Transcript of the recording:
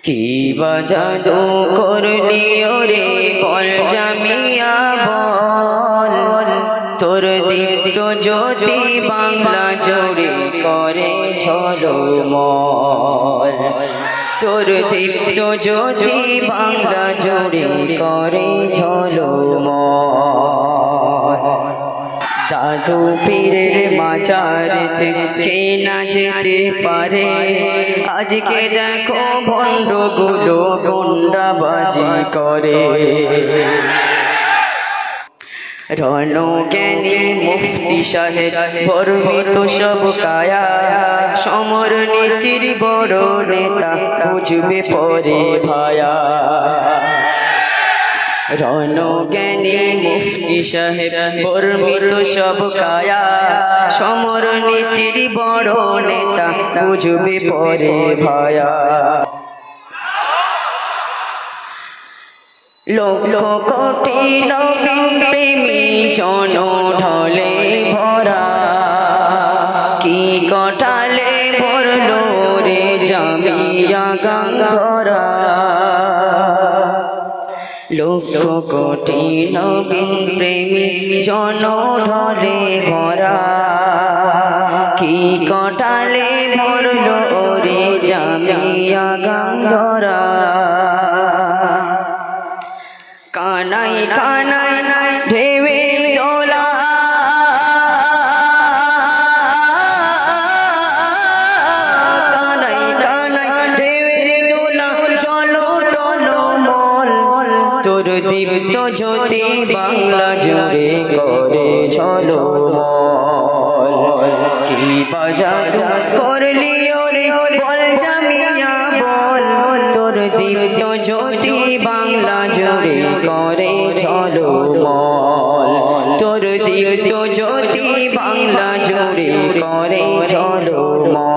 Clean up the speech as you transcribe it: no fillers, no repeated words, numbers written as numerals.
কি বা জাদু করলি ওরে বল জামিয়া বল, তোর দীপ্ত জ্যোতি বাংলা জুড়ে করে ঝলমল, তোর দীপ্ত জ্যোতি বাংলা জুড়ে করে ঝলমল। দাদু পীরের মাজারেতে কে না যেতে পারে, আজকে দেখো ভণ্ডগুলো গুন্ডাবাজি করে। রণজ্ঞানী মুফতি সাহেব গর্বিত সব কায়া, সমর নীতির বড় নেতা বুঝবে পরে ভায়া। রণজ্ঞানী মুফতি সাহেব গর্বিত সব কায়া, সমর নীতির বড় নেতা বুঝবে পরে ভায়া। লক্ষ কোটি নবীন প্রেমী জন ঢলে ভরা, কি কটালে ভরলো রে জামিয়া গঙ্গরা। লক্ষ কোটি নবীন প্রেমী জন ঢলে ভরা, কি কটালে ভরলো রে জামিয়া গঙ্গরা। কানাই কানাই ঢেউয়ের দোলা, কানাই কানাই ঢেউয়ের দোলা চলো টলো মল, তোর দীপ্ত জ্যোতি বাংলা জুড়ে করে ঝলমল। কি বা জাদু করলি ওরে বল জামিয়া বল, তোর দীপ্ত জ্যোতি বাংলা জুড়ে করে ঝলমল, তোর দীপ্ত জ্যোতি বাংলা জুড়ে করে ঝলমল।